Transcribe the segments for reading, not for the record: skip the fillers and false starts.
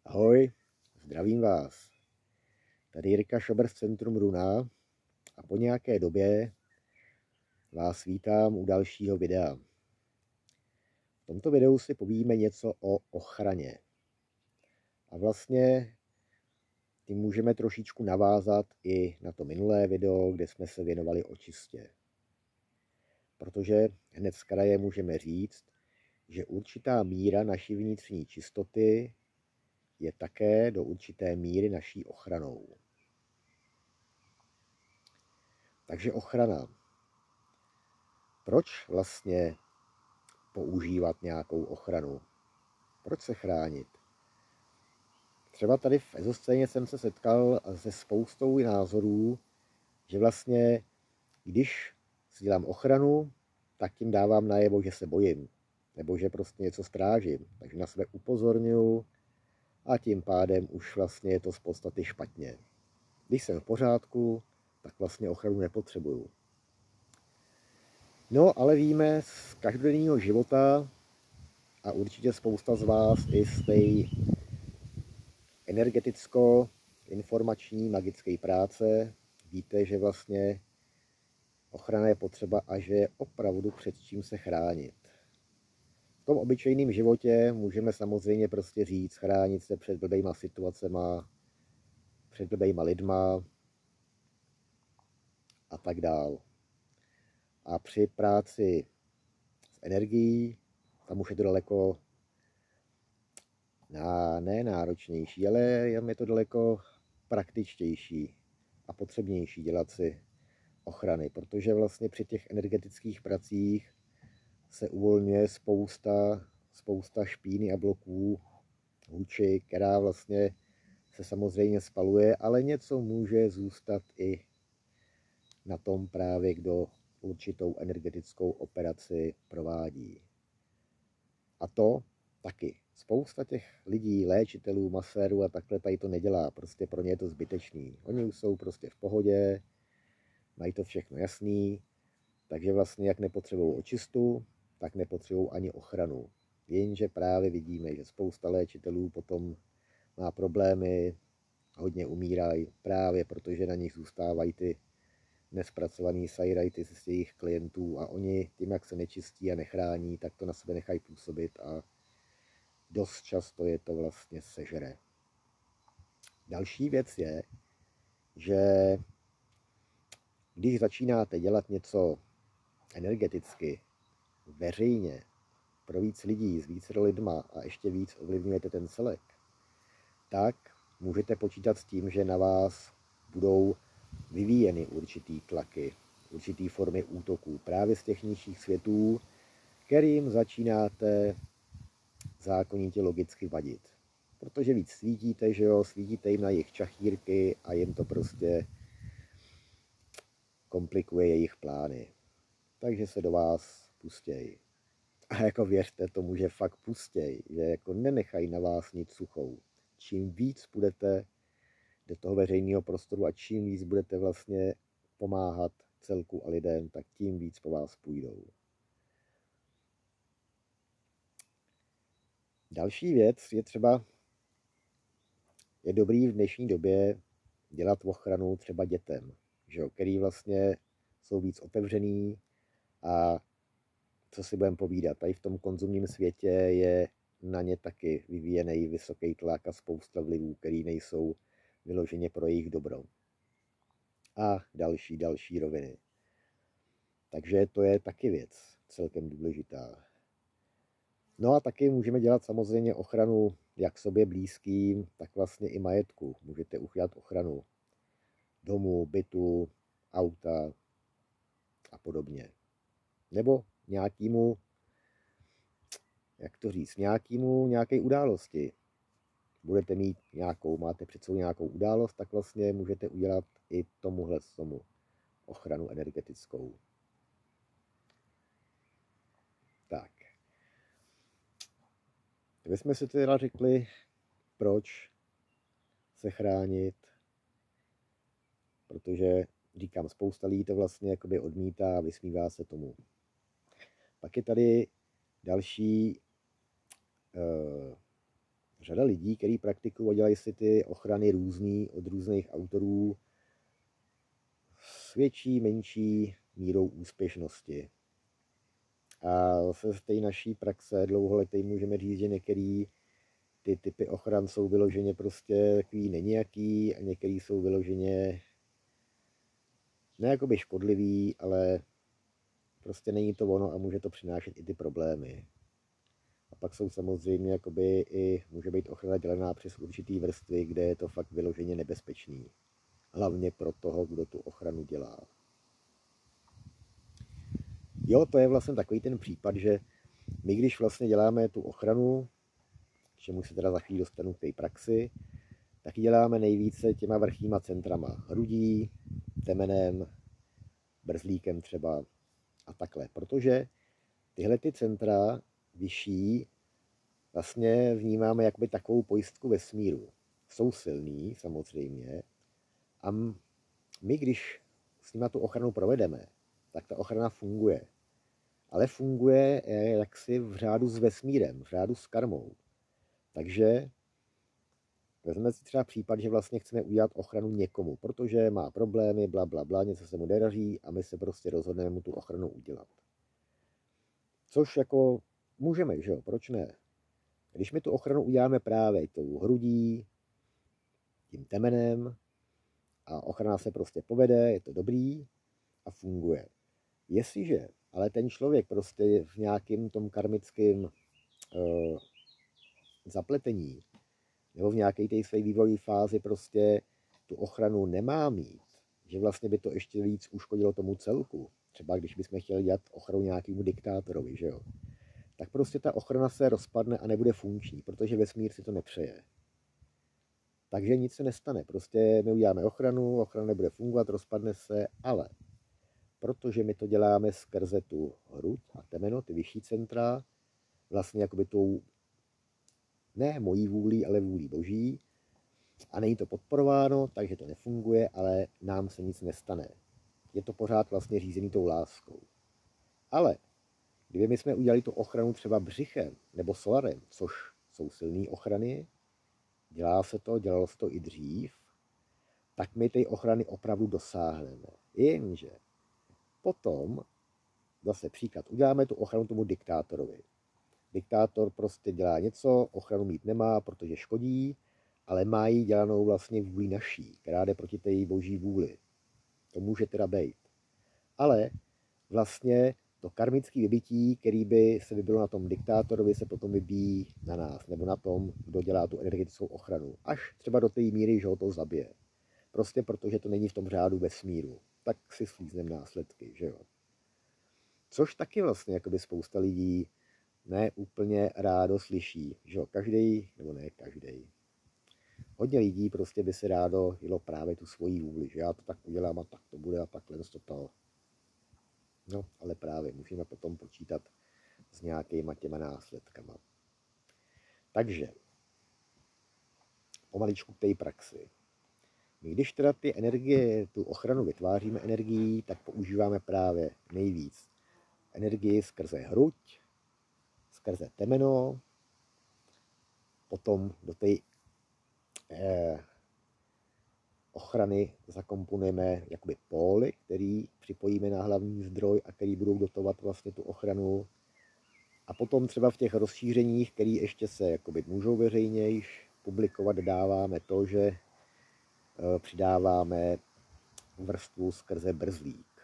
Ahoj, zdravím vás. Tady Jirka Šobr z Centrum Runa a po nějaké době vás vítám u dalšího videa. V tomto videu si povíme něco o ochraně. A vlastně tím můžeme trošičku navázat i na to minulé video, kde jsme se věnovali očistě. Protože hned z kraje můžeme říct, že určitá míra naší vnitřní čistoty je také do určité míry naší ochranou. Takže ochrana. Proč vlastně používat nějakou ochranu? Proč se chránit? Třeba tady v ezoscéně jsem se setkal se spoustou názorů, že vlastně, když si dělám ochranu, tak tím dávám najevo, že se bojím, nebo že prostě něco strážím, takže na sebe upozorňuji a tím pádem už vlastně je to z podstaty špatně. Když jsem v pořádku, tak vlastně ochranu nepotřebuju. No, ale víme z každodenního života, a určitě spousta z vás i z té energeticko-informační magické práce víte, že vlastně ochrana je potřeba a že je opravdu před čím se chránit. V tom obyčejném životě můžeme samozřejmě prostě říct chránit se před blbejma situacema, před blbejma lidma a tak dál. A při práci s energií, tam už je to daleko ne náročnější, ale je to daleko praktičtější a potřebnější dělat si ochrany, protože vlastně při těch energetických pracích se uvolňuje spousta špíny a bloků, hůči, která vlastně se samozřejmě spaluje, ale něco může zůstat i na tom právě, kdo určitou energetickou operaci provádí. A to taky. Spousta těch lidí, léčitelů, masérů a takhle tady to nedělá. Prostě pro ně je to zbytečný. Oni už jsou prostě v pohodě, mají to všechno jasný, takže vlastně jak nepotřebují očistu, tak nepotřebují ani ochranu. Jenže právě vidíme, že spousta léčitelů potom má problémy, hodně umírají právě protože na nich zůstávají ty nespracovaný sajrajty z jejich klientů a oni tím, jak se nečistí a nechrání, tak to na sebe nechají působit a dost často je to vlastně sežere. Další věc je, že když začínáte dělat něco energeticky, veřejně, pro víc lidí, s více lidma a ještě víc ovlivňujete ten celek, tak můžete počítat s tím, že na vás budou vyvíjeny určitý tlaky, určitý formy útoků právě z těch nižších světů, kterým začínáte zákonitě logicky vadit. Protože víc svítíte, že jo, svítíte jim na jejich čachírky a jim to prostě komplikuje jejich plány. Takže se do vás pustějí. A jako věřte tomu, že fakt pustěj, že jako nenechají na vás nic suchou. Čím víc budete do toho veřejného prostoru a čím víc budete vlastně pomáhat celku a lidem, tak tím víc po vás půjdou. Další věc je třeba, je dobrý v dnešní době dělat ochranu třeba dětem, že jo, který vlastně jsou víc otevřený a co si budeme povídat, tady v tom konzumním světě je na ně taky vyvíjený vysoký tlak a spousta vlivů, který nejsou vyloženě pro jejich dobro. A další roviny. Takže to je taky věc celkem důležitá. No a taky můžeme dělat samozřejmě ochranu jak sobě blízkým, tak vlastně i majetku. Můžete udělat ochranu domu, bytu, auta a podobně. Nebo nějakému, jak to říct, nějaké události. Budete mít máte před sebou nějakou událost, tak vlastně můžete udělat i tomu ochranu energetickou. Tak. Kdybychom si teda řekli, proč se chránit, protože říkám, spousta lidí to vlastně jakoby odmítá a vysmívá se tomu. Pak je tady další řada lidí, kteří praktikují a dělají si ty ochrany různý od různých autorů s větší, menší mírou úspěšnosti. A zase z té naší praxe dlouholetý můžeme říct, že některý ty typy ochran jsou vyloženě prostě takový neníjaký a některý jsou vyloženě ne jakoby škodlivý, ale prostě není to ono a může to přinášet i ty problémy. A pak jsou samozřejmě jakoby i může být ochrana dělená přes určitý vrstvy, kde je to fakt vyloženě nebezpečný. Hlavně pro toho, kdo tu ochranu dělá. Jo, to je vlastně takový ten případ, že my když vlastně děláme tu ochranu, k čemu se teda za chvíli dostanu k té praxi, tak ji děláme nejvíce těma vrchníma centrama. Hrudí, temenem, brzlíkem třeba a takhle. Protože tyhle ty centra vyšší vlastně vnímáme jakoby takovou pojistku vesmíru. Jsou silný samozřejmě a my, když s nima tu ochranu provedeme, tak ta ochrana funguje. Ale funguje jaksi v řádu s vesmírem, v řádu s karmou. Takže vezmeme si třeba případ, že vlastně chceme udělat ochranu někomu, protože má problémy, bla, bla, bla, něco se mu nedaří a my se prostě rozhodneme mu tu ochranu udělat. Což jako můžeme, že jo, proč ne? Když my tu ochranu uděláme právě tou hrudí, tím temenem a ochrana se prostě povede, je to dobrý a funguje. Jestliže ale ten člověk prostě v nějakém tom karmickém zapletení nebo v nějaké té své vývojové fázi prostě tu ochranu nemá mít, že vlastně by to ještě víc uškodilo tomu celku, třeba když bychom chtěli dělat ochranu nějakému diktátorovi, že jo, tak prostě ta ochrana se rozpadne a nebude funkční, protože vesmír si to nepřeje. Takže nic se nestane, prostě my uděláme ochranu, ochrana nebude fungovat, rozpadne se, ale protože my to děláme skrze tu hruď a temeno, ty vyšší centra, vlastně jakoby tou ne mojí vůlí, ale vůlí boží a není to podporováno, takže to nefunguje, ale nám se nic nestane. Je to pořád vlastně řízený tou láskou. Ale kdyby my jsme udělali tu ochranu třeba břichem nebo solarem, což jsou silné ochrany, dělalo se to i dřív, tak my ty ochrany opravdu dosáhneme. Jenže potom, zase příklad, uděláme tu ochranu tomu diktátorovi. Diktátor prostě dělá něco, ochranu mít nemá, protože škodí, ale má jí dělanou vlastně vůli naší, která jde proti té boží vůli. To může teda být. Ale vlastně to karmické vybití, který by se vybilo na tom diktátorovi, se potom vybíjí na nás, nebo na tom, kdo dělá tu energetickou ochranu. Až třeba do té míry, že ho to zabije. Prostě protože to není v tom řádu vesmíru. Tak si slízneme následky, že jo. Což taky vlastně jakoby spousta lidí ne úplně rádo slyší, že jo, každej, nebo ne každej. Hodně lidí prostě by si rádo jelo právě tu svoji vůli, že já to tak udělám a tak to bude a takhle to. No, ale právě musíme potom počítat s nějakýma těma následkama. Takže, pomaličku k té praxi. My když teda ty energie, tu ochranu vytváříme energií, tak používáme právě nejvíc energii skrze hruď, skrze temeno, potom do té ochrany zakomponujeme jakoby póly, který připojíme na hlavní zdroj a který budou dotovat vlastně tu ochranu. A potom třeba v těch rozšířeních, které ještě se jakoby můžou veřejnějš publikovat, dáváme to, že přidáváme vrstvu skrze brzlík.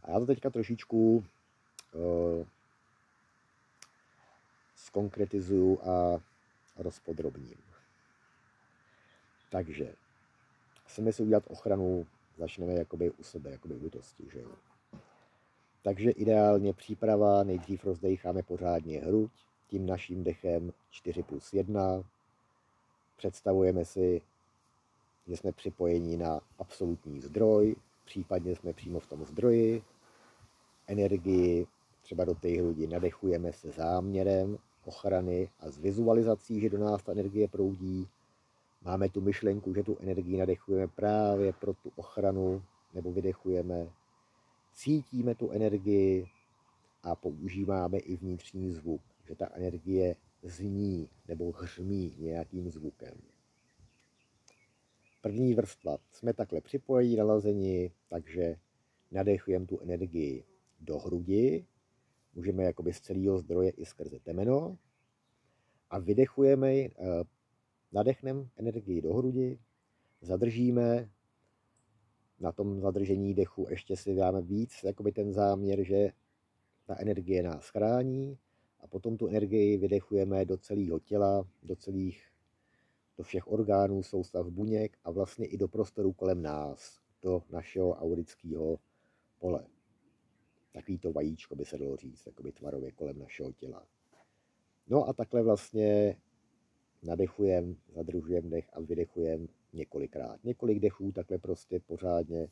A já to teďka trošičku zkonkretizuju a rozpodrobním. Takže chceme si udělat ochranu, začneme jakoby u sebe, jakoby u bytosti, že jo. Takže ideálně příprava, nejdřív rozdecháme pořádně hruď, tím naším dechem 4+1. Představujeme si, že jsme připojeni na absolutní zdroj, případně jsme přímo v tom zdroji. Energii třeba do té hrudi nadechujeme se záměrem ochrany a s vizualizací, že do nás ta energie proudí. Máme tu myšlenku, že tu energii nadechujeme právě pro tu ochranu, nebo vydechujeme. Cítíme tu energii a používáme i vnitřní zvuk, že ta energie zní nebo hřmí nějakým zvukem. První vrstva. Jsme takhle připojení, nalazeni, takže nadechujeme tu energii do hrudi, můžeme jakoby z celého zdroje i skrze temeno a vydechujeme, nadechneme energii do hrudi, zadržíme, na tom zadržení dechu ještě si dáme víc, jakoby ten záměr, že ta energie nás chrání a potom tu energii vydechujeme do celého těla, do všech orgánů, soustav buněk a vlastně i do prostoru kolem nás, do našeho aurického pole. Takový to vajíčko by se dalo říct, jakoby tvarově kolem našeho těla. No a takhle vlastně nadechujeme, zadržujeme dech a vydechujeme několikrát. Několik dechů takhle prostě pořádně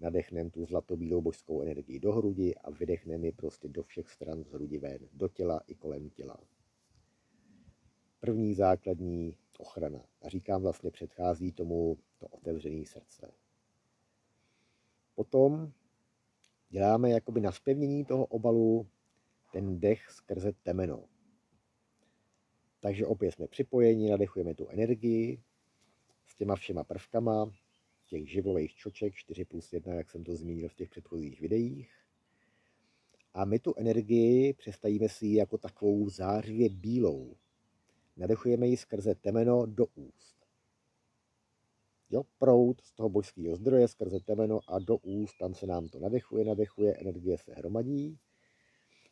nadechneme tu zlatobílou božskou energii do hrudi a vydechneme ji prostě do všech stran z hrudi ven, do těla i kolem těla. První základní ochrana. A říkám vlastně předchází tomu to otevřené srdce. Potom děláme jakoby na zpevnění toho obalu ten dech skrze temeno. Takže opět jsme připojeni, nadechujeme tu energii s těma všema prvkama těch živlových čoček 4+1, jak jsem to zmínil v těch předchozích videích. A my tu energii představíme si jako takovou zářivě bílou. Nadechujeme ji skrze temeno do úst. Jo, proud z toho božského zdroje skrze temeno a do úst, tam se nám to nadechuje, energie se hromadí,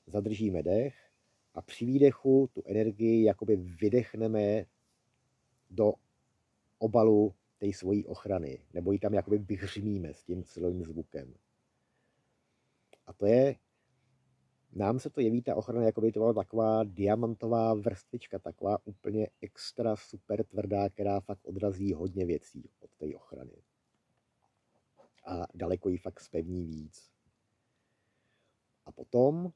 zadržíme dech a při výdechu tu energii jakoby vydechneme do obalu té svojí ochrany, nebo ji tam jakoby vyhřmíme s tím celým zvukem. A to je, nám se to jeví ta ochrana, jako by to byla taková diamantová vrstvička, taková úplně extra super tvrdá, která fakt odrazí hodně věcí od té ochrany. A daleko ji fakt zpevní víc. A potom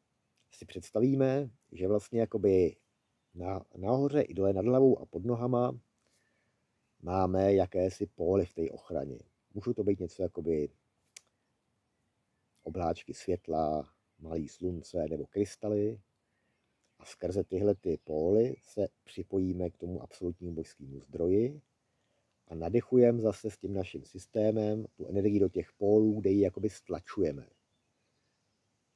si představíme, že vlastně jakoby nahoře i dole nad hlavou a pod nohama máme jakési póly v té ochraně. Můžou to být něco jakoby obláčky světla, malý slunce nebo krystaly. A skrze tyhle ty póly se připojíme k tomu absolutnímu božskému zdroji a nadechujeme zase s tím naším systémem tu energii do těch pólů, kde ji jakoby stlačujeme.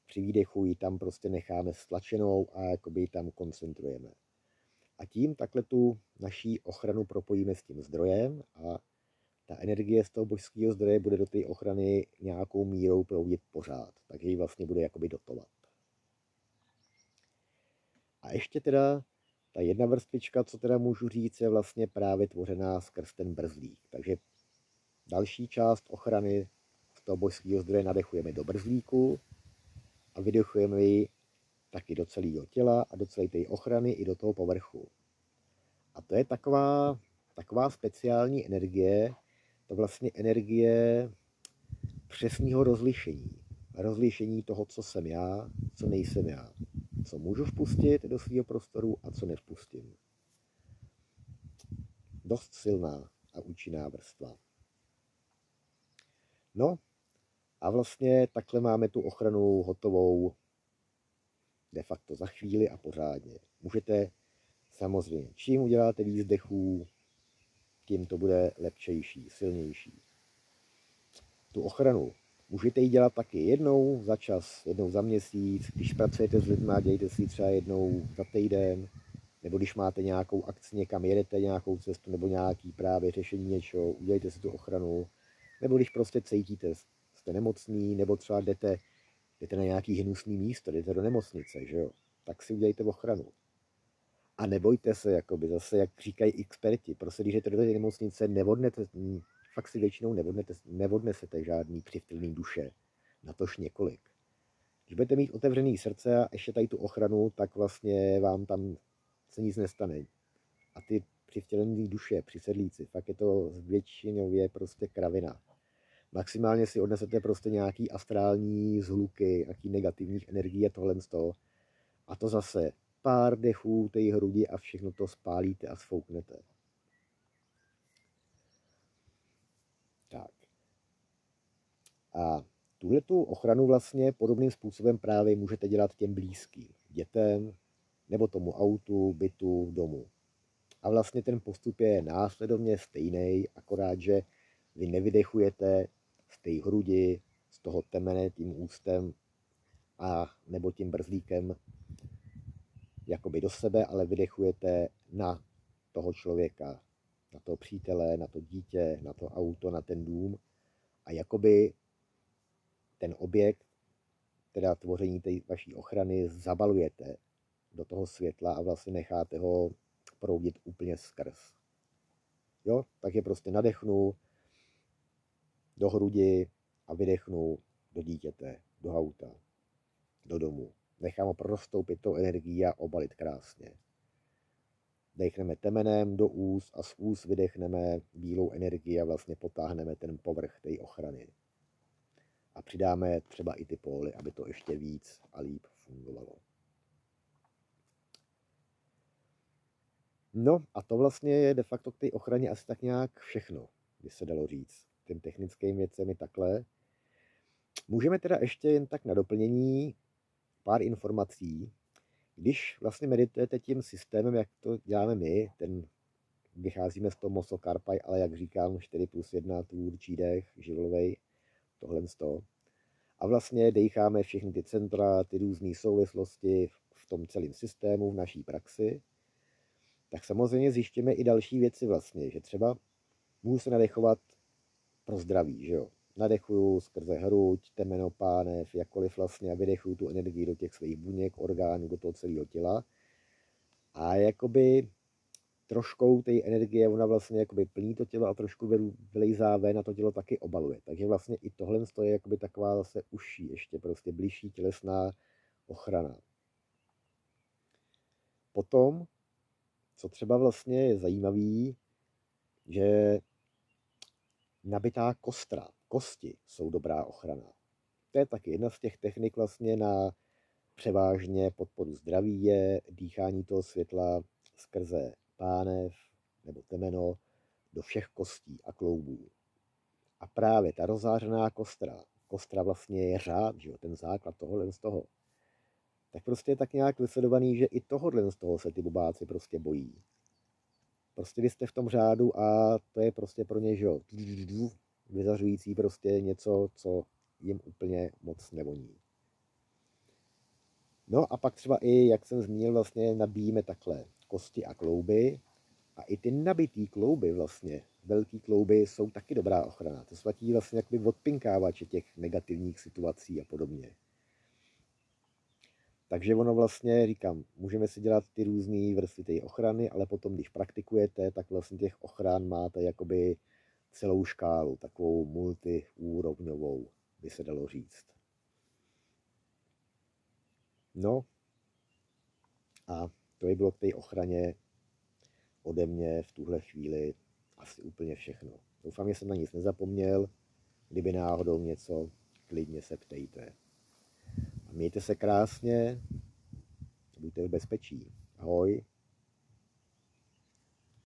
Při výdechu ji tam prostě necháme stlačenou a jakoby ji tam koncentrujeme. A tím takhle tu naší ochranu propojíme s tím zdrojem a ta energie z toho božského zdroje bude do té ochrany nějakou mírou proudit pořád, takže ji vlastně bude jakoby dotovat. A ještě teda ta jedna vrstvička, co teda můžu říct, je vlastně právě tvořená skrz ten brzlík. Takže další část ochrany z toho božského zdroje nadechujeme do brzlíku a vydechujeme ji taky do celého těla a do celé té ochrany i do toho povrchu. A to je taková speciální energie, to vlastně energie přesného rozlišení. Rozlišení toho, co jsem já, co nejsem já. Co můžu vpustit do svého prostoru a co nevpustím. Dost silná a účinná vrstva. No a vlastně takhle máme tu ochranu hotovou de facto za chvíli a pořádně. Můžete samozřejmě, čím uděláte víc dechů, tím to bude lepšejší, silnější. Tu ochranu můžete ji dělat taky jednou za čas, jednou za měsíc, když pracujete s lidmi, dějte si třeba jednou za týden, nebo když máte nějakou akci, někam jedete, nějakou cestu, nebo nějaký právě řešení něčeho, udělejte si tu ochranu, nebo když prostě cítíte, jste nemocný, nebo třeba jdete na nějaký hnusný místo, jdete do nemocnice, že jo, tak si udělejte ochranu. A nebojte se, jakoby zase, jak říkají experti, prostě když jdete do té nemocnice, fakt si většinou neodnesete žádný křivtelný duše, natož několik. Když budete mít otevřený srdce a ještě tady tu ochranu, tak vlastně vám tam se nic nestane. A ty přivtělený duše, přisedlíci, fakt je to většinově prostě kravina. Maximálně si odnesete prostě nějaký astrální zhluky, nějaký negativních energií a tohle z toho. A to zase pár dechů té hrudi a všechno to spálíte a sfouknete. Tak. A tuhletu ochranu vlastně podobným způsobem právě můžete dělat těm blízkým. Dětem, nebo tomu autu, bytu, domu. A vlastně ten postup je následovně stejný, akorát, že vy nevydechujete z té hrudi, z toho temene tím ústem a nebo tím brzlíkem jakoby do sebe, ale vydechujete na toho člověka, na toho přítele, na to dítě, na to auto, na ten dům a jakoby ten objekt, teda tvoření té vaší ochrany, zabalujete do toho světla a vlastně necháte ho proudit úplně skrz. Jo, takže prostě nadechnu do hrudi a vydechnu do dítěte, do auta, do domu. Nechám ho prostoupit tou energií a obalit krásně. Dechneme temenem do úst a z úst vydechneme bílou energii a vlastně potáhneme ten povrch té ochrany. A přidáme třeba i ty póly, aby to ještě víc a líp fungovalo. No a to vlastně je de facto k té ochraně asi tak nějak všechno, by se dalo říct. Těm technickým věcem je takhle. Můžeme teda ještě jen tak na doplnění pár informací. Když vlastně meditujete tím systémem, jak to děláme my, ten vycházíme z toho Moso Karpai, ale jak říkám, 4+1 tvůrčí dech, živlovej, tohle z toho. A vlastně decháme všechny ty centra, ty různé souvislosti v tom celém systému, v naší praxi, tak samozřejmě zjišťujeme i další věci vlastně, že třeba můžu se nadechovat pro zdraví, že jo. Nadechuju skrze hruď, temeno, pánev, jakkoliv vlastně a vydechuju tu energii do těch svých buněk, orgánů, do toho celého těla. A jakoby troškou té energie ona vlastně jakoby plní to tělo a trošku vylejzá ven a to tělo taky obaluje. Takže vlastně i tohle je jakoby taková zase užší, ještě prostě blížší tělesná ochrana. Potom, co třeba vlastně je zajímavý, že nabitá kostra, kosti jsou dobrá ochrana. To je taky jedna z těch technik vlastně na převážně podporu zdraví je dýchání toho světla skrze pánev nebo temeno do všech kostí a kloubů. A právě ta rozářená kostra vlastně je řád, že jo, ten základ tohohle z toho, tak prostě je tak nějak vysledovaný, že i tohohle z toho se ty bubáci prostě bojí. Prostě vy jste v tom řádu a to je prostě pro ně, že jo, vyzařující prostě něco, co jim úplně moc nevoní. No a pak třeba i, jak jsem zmínil, vlastně nabíjíme takhle kosti a klouby a i ty nabitý klouby vlastně, velký klouby jsou taky dobrá ochrana. To svatí vlastně jakoby odpinkávače těch negativních situací a podobně. Takže ono vlastně, říkám, můžeme si dělat ty různé vrstvy té ochrany, ale potom, když praktikujete, tak vlastně těch ochran máte jakoby celou škálu, takovou multiúrovňovou, by se dalo říct. No a to by bylo k té ochraně ode mě v tuhle chvíli asi úplně všechno. Doufám, že jsem na nic nezapomněl. Kdyby náhodou něco, klidně se ptejte. A mějte se krásně, buďte v bezpečí. Ahoj.